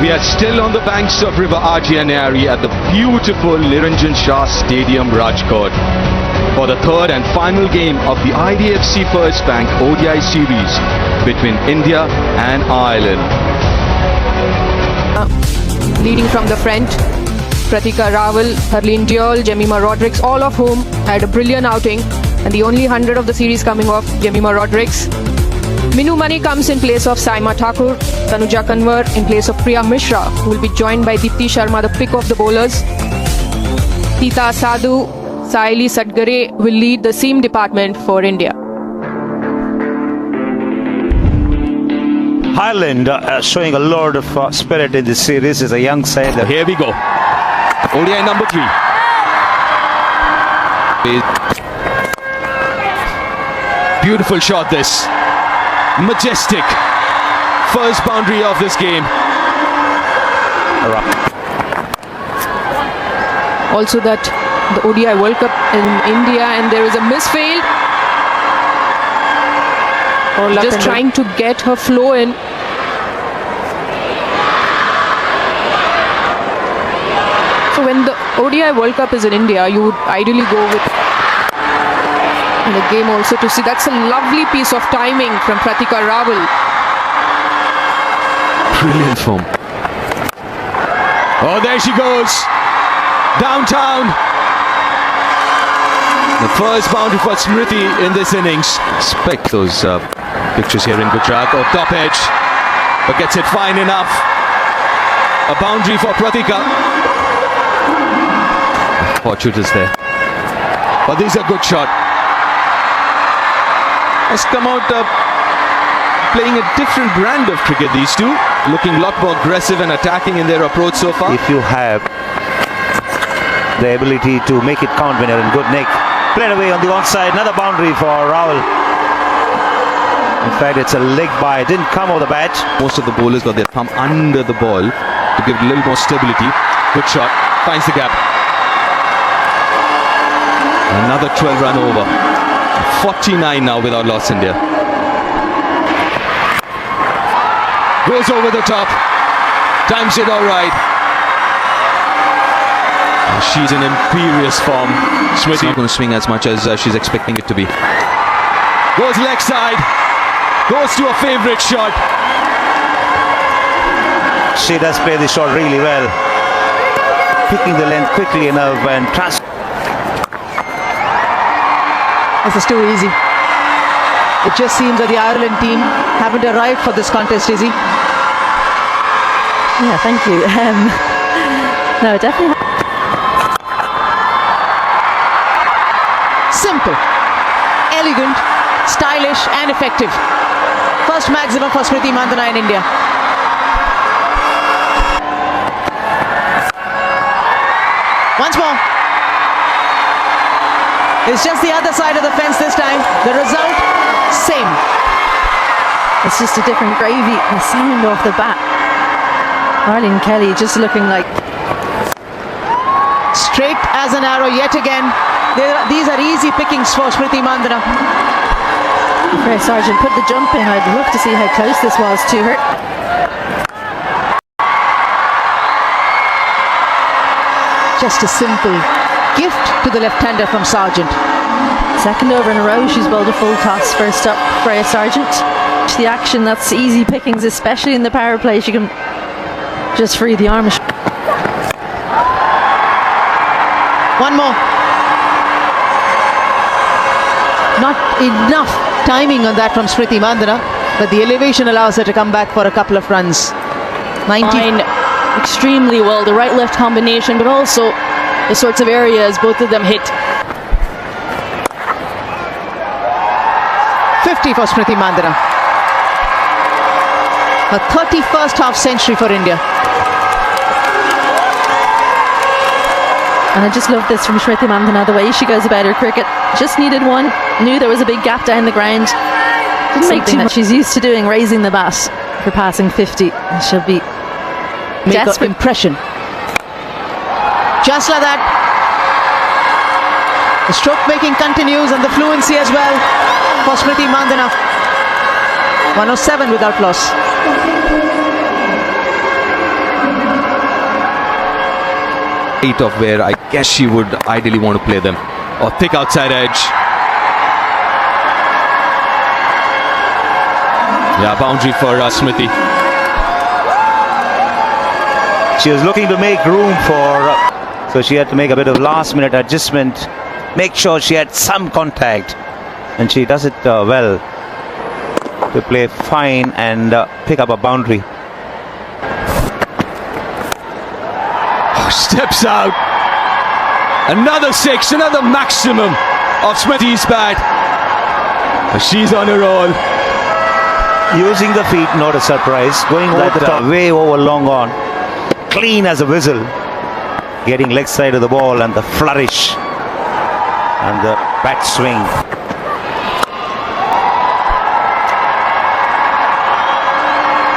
We are still on the banks of River Arjianari at the beautiful Niranjan Shah Stadium, Rajkot, for the third and final game of the IDFC First Bank ODI series between India and Ireland. Leading from the front, Pratika Rawal, Harleen Diol, Jemima Rodrigues, all of whom had a brilliant outing, and the only 100 of the series coming off Jemima Rodrigues. Minu Mani comes in place of Saima Thakur, Tanuja Kanwar in place of Priya Mishra, who will be joined by Deepti Sharma, the pick of the bowlers. Tita Sadhu, Saili Satgare will lead the seam department for India. Ireland showing a lot of spirit in this series as a young side. Here we go. ODI number 3. Beautiful shot this. Majestic. First boundary of this game. Also that the ODI World Cup in India, and there is a misfield. Just trying to get her flow in. So when the ODI World Cup is in India, you would ideally go with the game also to see. That's a lovely piece of timing from Pratika Rawal. Brilliant form. Oh, there she goes. Downtown. The first boundary for Smriti in this innings. Expect those pictures here in Gujarat. Oh, top edge. But gets it fine enough. A boundary for Pratika. Fortune is there. But this is a good shot. Has come out playing a different brand of cricket, these two. Looking a lot more aggressive and attacking in their approach so far. If you have the ability to make it count when you're in good nick. Played away on the onside, another boundary for Rawal. In fact, it's a leg by, didn't come over the bat. Most of the bowlers got their thumb under the ball to give it a little more stability. Good shot, finds the gap. Another 12 run over. 49 now without loss India. Goes over the top. Times it all right. She's in imperious form. Smriti not going to swing as much as she's expecting it to be. Goes leg side. Goes to a favourite shot. She does play the shot really well. Picking the length quickly enough and This is too easy. It just seems that the Ireland team haven't arrived for this contest, Izzy. Yeah, thank you. No, definitely. Simple, elegant, stylish and effective. First maximum for Smriti Mandhana in India. Once more. It's just the other side of the fence this time. The result, same. It's just a different gravy. The sound off the bat. Arlene Kelly just looking like straight as an arrow yet again. These are easy pickings for Smriti Mandhana. Freya Sargent put the jump in. I'd love to see how close this was to her. Just a simple gift to the left-hander from Sargent. Second over in a row, she's bowled a full toss. First up, Freya Sargent. The action, that's easy pickings, especially in the power play. She can just free the arm. One more. Not enough timing on that from Smriti Mandhana, but the elevation allows her to come back for a couple of runs. 90. Extremely well, the right-left combination, but also the sorts of areas both of them hit. 50 for Smriti Mandhana. Her 31st half century for India. And I just love this from Smriti Mandhana, the way she goes about her cricket. Just needed one, knew there was a big gap down the ground. Didn't make too much. She's used to doing, raising the bat for passing 50. And she'll be desperate. Impression. Just like that. The stroke making continues and the fluency as well for Smriti Mandhana. 107 without loss. right of where I guess she would ideally want to play them. Or thick outside edge. Yeah, boundary for Smriti. She was looking to make room for, so she had to make a bit of last-minute adjustment, make sure she had some contact, and she does it well to play fine and pick up a boundary. Steps out. Another 6, another maximum of Smriti's bat. She's on a roll. Using the feet, not a surprise. Going over the top, way over long on. Clean as a whistle. Getting leg side of the ball and the flourish. And the bat swing.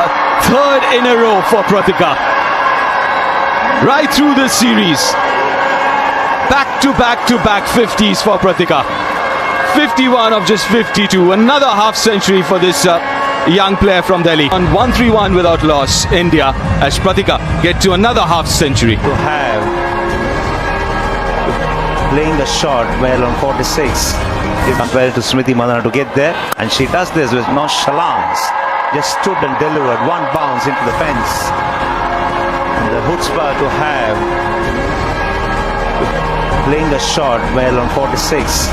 A third in a row for Pratika. Right through the series. Back to back 50s for Pratika. 51 of just 52. Another half century for this young player from Delhi. On 1-3-1 without loss, India, as Pratika get to another half century. To have playing the shot well on 46. Compared to Smriti Mandhana to get there, and she does this with nonchalance. Just stood and delivered one bounce into the fence. And the chutzpah to have playing the shot well on 46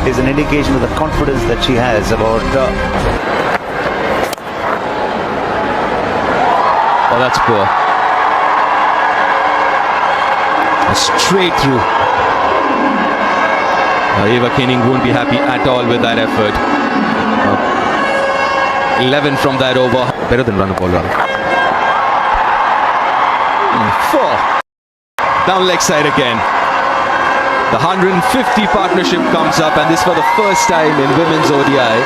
is an indication of the confidence that she has about. Oh, that's poor. Straight through. Eva Kening won't be happy at all with that effort. 11 from that over. Better than run a ball rather. 4. Down leg side again. The 150 partnership comes up, and this for the first time in women's ODI,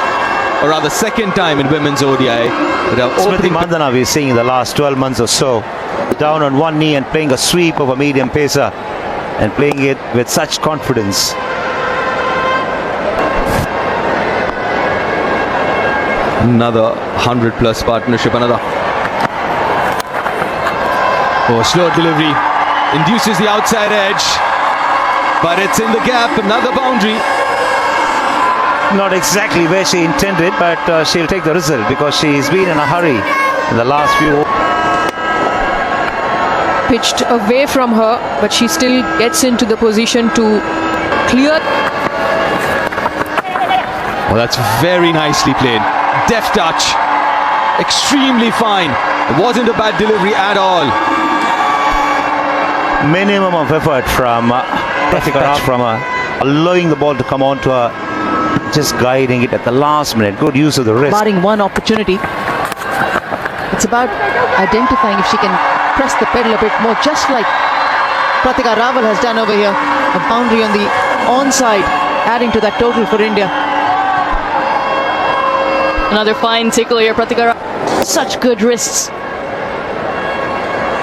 or rather second time in women's ODI. Smriti Mandhana we're seeing in the last 12 months or so, down on one knee and playing a sweep of a medium pacer and playing it with such confidence. Another 100 plus partnership, another. Oh, slow delivery. Induces the outside edge. But it's in the gap, another boundary. Not exactly where she intended, but she'll take the result because she's been in a hurry in the last few. Pitched away from her, but she still gets into the position to clear. Well, that's very nicely played. Deft touch. Extremely fine. It wasn't a bad delivery at all. Minimum of effort from Pratika, from allowing the ball to come on to her, just guiding it at the last minute. Good use of the wrist. Barring one opportunity. It's about identifying if she can press the pedal a bit more, just like Pratika Rawal has done over here. A boundary on the onside, adding to that total for India. Another fine tickle here, Pratika Rawal. Such good wrists.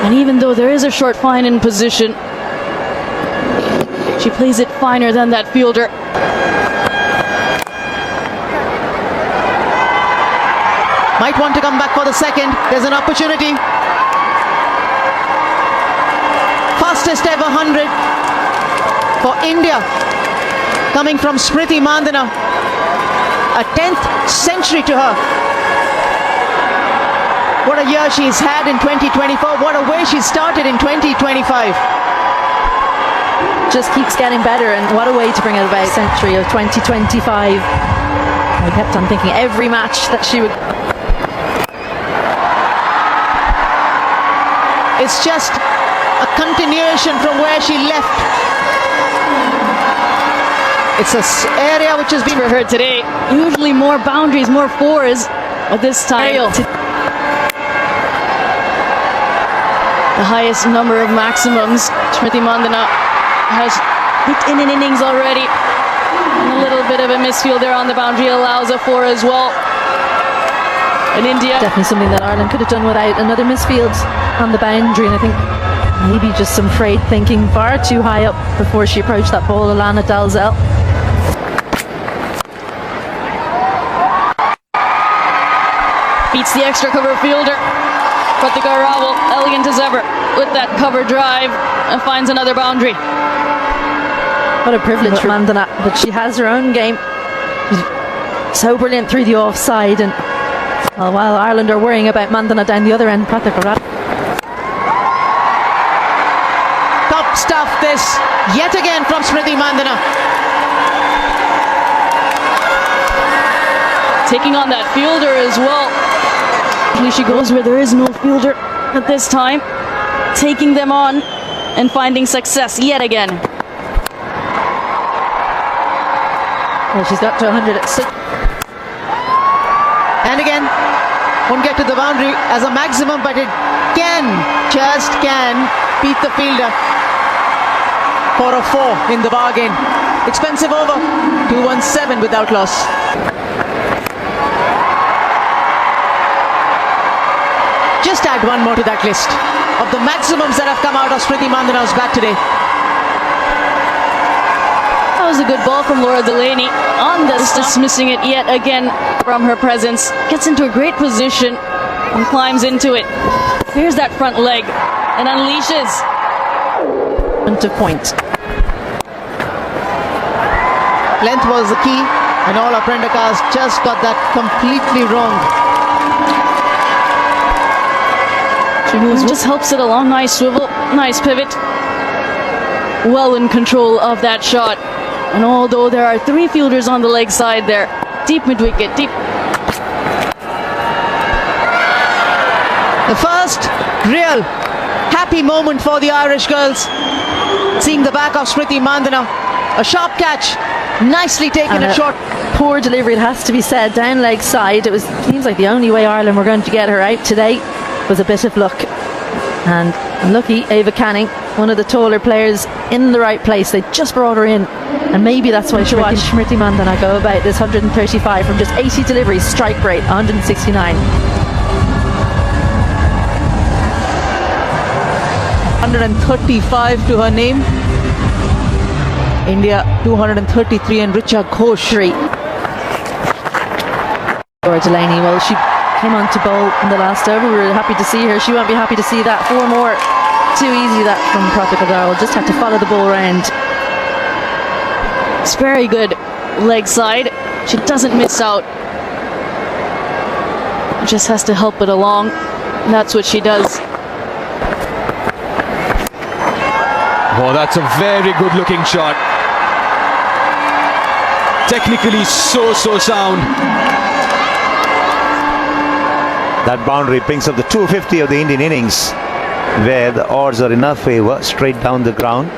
And even though there is a short fine in position, she plays it finer than that fielder. Might want to come back for the second. There's an opportunity. Fastest ever 100 for India, coming from Smriti Mandhana. A 10th century to her. What a year she's had in 2024. What a way she started in 2025. Just keeps getting better, and what a way to bring it about. Century of 2025. I kept on thinking every match that she would. It's just a continuation from where she left. It's an area which has been For her today, usually more boundaries, more fours, but this time the highest number of maximums. Smriti Mandhana has hit in an innings already, and a little bit of a misfield there on the boundary allows a 4 as well. In India, Definitely something that Ireland could have done without. Another misfield on the boundary, and I think maybe just some frayed thinking far too high up before she approached that ball. Alana Dalzell. beats the extra cover fielder. Pratika Rawal, elegant as ever, with that cover drive, and finds another boundary. What a privilege for Mandana, but she has her own game. She's so brilliant through the offside, and while Ireland are worrying about Mandana down the other end, Pratika Rawal. Top stuff this, yet again from Smriti Mandana. Taking on that fielder as well. Usually she goes where there is no fielder, but this time taking them on and finding success yet again. Well, she's got to 100 at 6. And again, won't get to the boundary as a maximum, but it just can beat the fielder for a 4 in the bargain. Expensive over, 217 without loss. Just add one more to that list of the maximums that have come out of Smriti Mandana's bat today. That was a good ball from Laura Delaney on this, dismissing it yet again from her presence. Gets into a great position and climbs into it. Here's that front leg and unleashes. To point. Length was the key, and all our Prendakas just got that completely wrong. She moves, just helps it along. Nice swivel, nice pivot. Well in control of that shot. And although there are 3 fielders on the leg side there, deep mid-wicket, deep. The first real happy moment for the Irish girls. Seeing the back of Smriti Mandana. A sharp catch, nicely taken And at short. Poor delivery, it has to be said, down leg side. It seems like the only way Ireland were going to get her out today was a bit of luck. And unlucky, Ava Canning, one of the taller players, in the right place. They just brought her in, and maybe that's why she watched Smriti Mandana go about this 135 from just 80 deliveries. Strike rate 169. 135 to her name. India 233 and Richa Ghosh 3. Laura Delaney, well, she came on to bowl in the last over. We were happy to see her. She won't be happy to see that. 4 more. Too easy that from Pratika Rawal. Just had to follow the ball around. It's very good leg side. She doesn't miss out. Just has to help it along. And that's what she does. Oh, that's a very good looking shot. Technically so sound. That boundary brings up the 250 of the Indian innings, where the odds are in our favour, straight down the ground.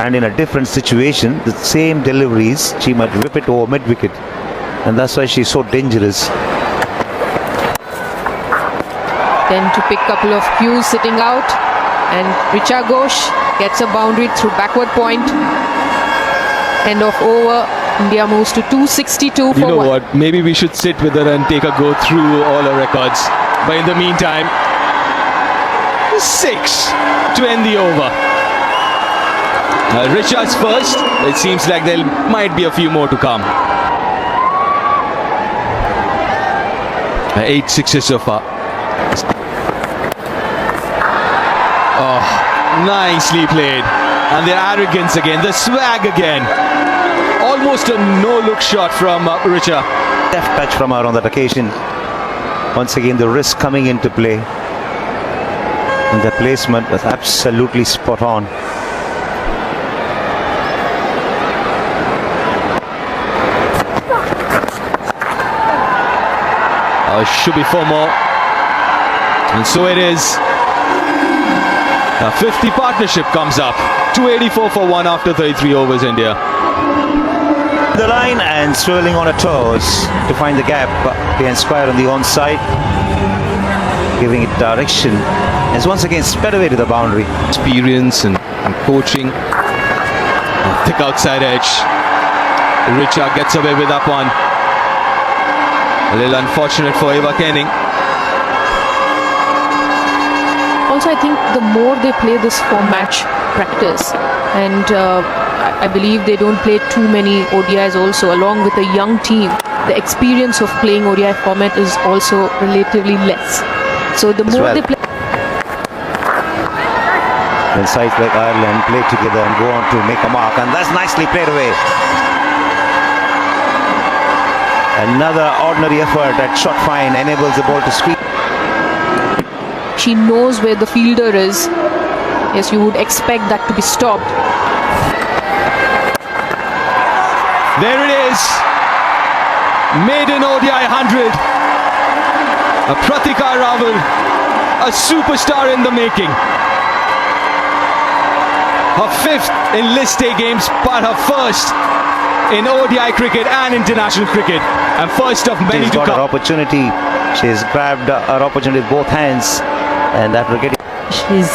And in a different situation, the same deliveries, she might whip it over mid-wicket. And that's why she's so dangerous. Then to pick a couple of cues sitting out. And Richa Ghosh gets a boundary through backward point. End of over. India moves to 262 for You know 1. what? Maybe we should sit with her and take a go through all her records. But in the meantime, 6 to end the over. Richa's first. It seems like there might be a few more to come. 8 sixes so far. Oh, nicely played. And their arrogance again, the swag again. Almost a no-look shot from Richa. Deft touch from her on that occasion. Once again, the wrist coming into play. And the placement was absolutely spot on. Should be 4 more. And so it is. A 50 partnership comes up. 284 for 1 after 33 overs, India. The line and swirling on her toes to find the gap behind square on the onside, giving it direction. As once again sped away to the boundary. Experience and coaching. A thick outside edge. Richa gets away with that one. A little unfortunate for Eva Canning. Also, I think the more they play this format, practice, and I believe they don't play too many ODIs also, along with a young team, the experience of playing ODI format is also relatively less. So the as more well. they play, When sides like Ireland play together and go on to make a mark, and that's nicely played away. Another ordinary effort at shot fine enables the ball to squeeze. she knows where the fielder is. Yes, you would expect that to be stopped. There it is. Maiden ODI 100. A Pratika Rawal, a superstar in the making. Her 5th in List A games, but her 1st in ODI cricket and international cricket, and first of many She's to got her come. opportunity. She's grabbed her opportunity with both hands, and after getting She's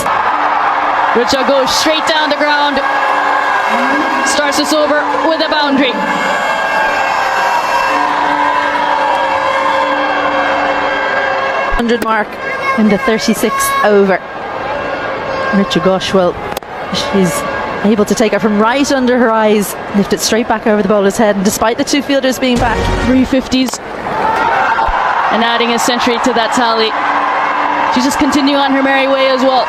Richa goes straight down the ground. Starts this over with a boundary. .100 mark in the 36th over. Richa Ghosh, well, she's able to take her from right under her eyes, lift it straight back over the bowler's head, and despite the two fielders being back, 350s. And adding a century to that tally. She's just continuing on her merry way as well.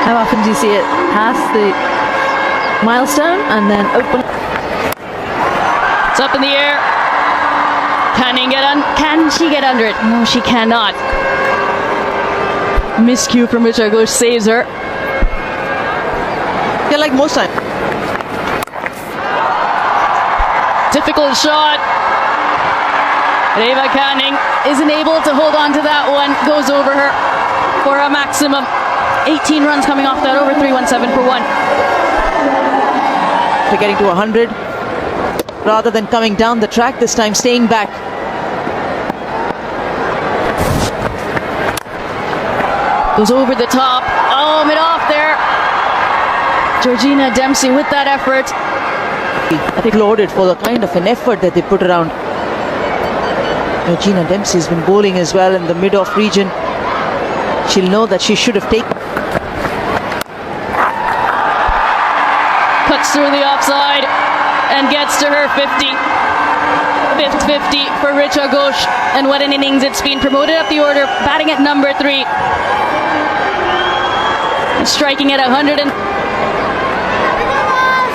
how often do you see it past the milestone and then open? It's up in the air. Can she get under it? No, she cannot. Miscue from Richa Ghosh saves her. Yeah, like most times. Difficult shot. Reva Canning isn't able to hold on to that one. Goes over her for a maximum. 18 runs coming off that over 317 for 1. They're getting to 100. Rather than coming down the track, this time staying back. Goes over the top. Oh, mid off there. Georgina Dempsey with that effort. I think lauded for the kind of an effort that they put around. Georgina Dempsey has been bowling as well in the mid-off region. She'll know that she should have taken. Cuts through the offside and gets to her 50. Fifth 50 for Richa Ghosh. And what an innings it's been. Promoted up the order, batting at number 3. And striking at 100.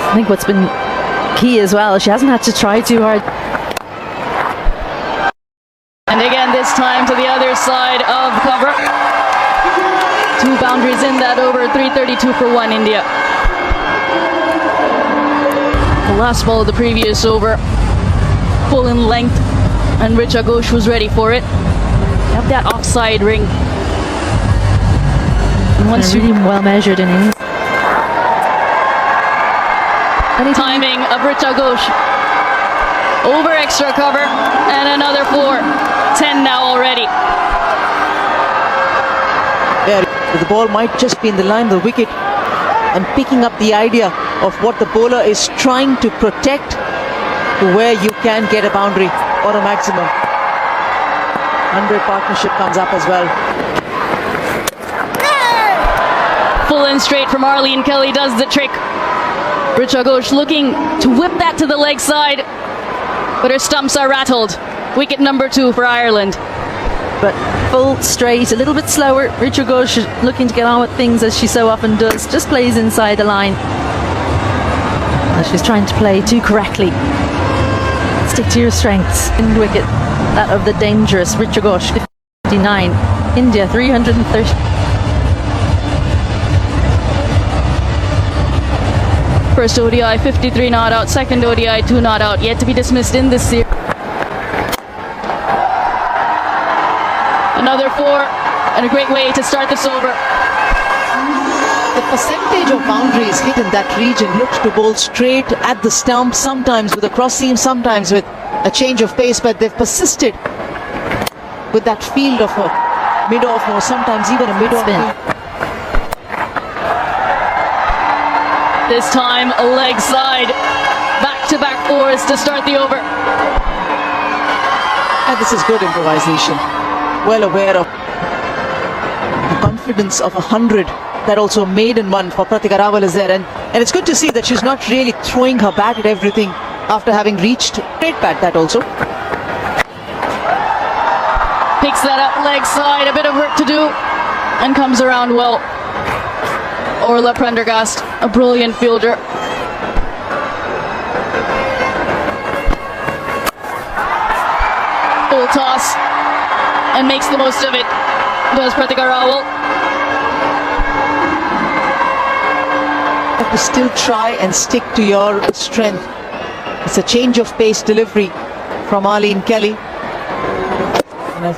I think what's been key as well, she hasn't had to try too hard. And again, this time to the other side of cover. 2 boundaries in that over, 332 for 1 India. The last ball of the previous over, full in length, and Richa Ghosh was ready for it. Have that offside ring. And once A really well measured innings. timing of Richa Ghosh. Over extra cover, and another 4. 10 now already. Yeah, the ball might just be in the line of the wicket, and picking up the idea of what the bowler is trying to protect to where you can get a boundary or a maximum. 100 partnership comes up as well. Full and straight from Arlene Kelly does the trick. Richa Ghosh looking to whip that to the leg side, but her stumps are rattled. Wicket number 2 for Ireland. But full, straight, a little bit slower. Richa Ghosh looking to get on with things as she so often does. Just plays inside the line. Well, she's trying to play too correctly. Stick to your strengths. In wicket, that of the dangerous Richa Ghosh, 59. India, 330. First ODI, 53 not out. Second ODI, 2 not out. Yet to be dismissed in this series. Another 4, and a great way to start this over. The percentage of boundaries hit in that region looked to bowl straight at the stump, sometimes with a cross seam, sometimes with a change of pace, but they've persisted with that field of a mid-off or sometimes even a mid-off Spin. field. This time, a leg side. Back-to-back 4s to start the over. And this is good improvisation. Well aware of the confidence of 100 that also maiden one for Pratika Rawal is there, and it's good to see that she's not really throwing her bat at everything after having reached great bat that also. Picks that up leg side, a bit of work to do, and comes around well. Orla Prendergast, a brilliant fielder. Full toss, and makes the most of it. Does Pratika Rawal. Have to still try and stick to your strength. It's a change of pace delivery from Arlene Kelly. And an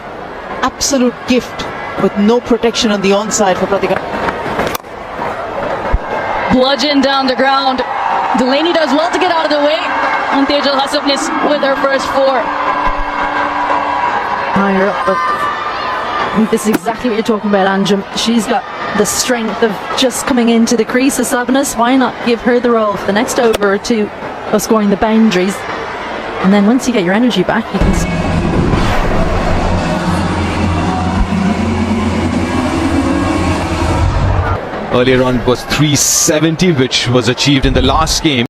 absolute gift with no protection on the onside for Pratika. Bludgeon down the ground. Delaney does well to get out of the way. And Tejal Hasapnis with her first 4. Higher up, but I think this is exactly what you're talking about, Anjum. She's got the strength of just coming into the crease of Sabnas. Why not give her the role for the next over or two of scoring the boundaries? And then once you get your energy back, you can... Earlier on was 370, which was achieved in the last game.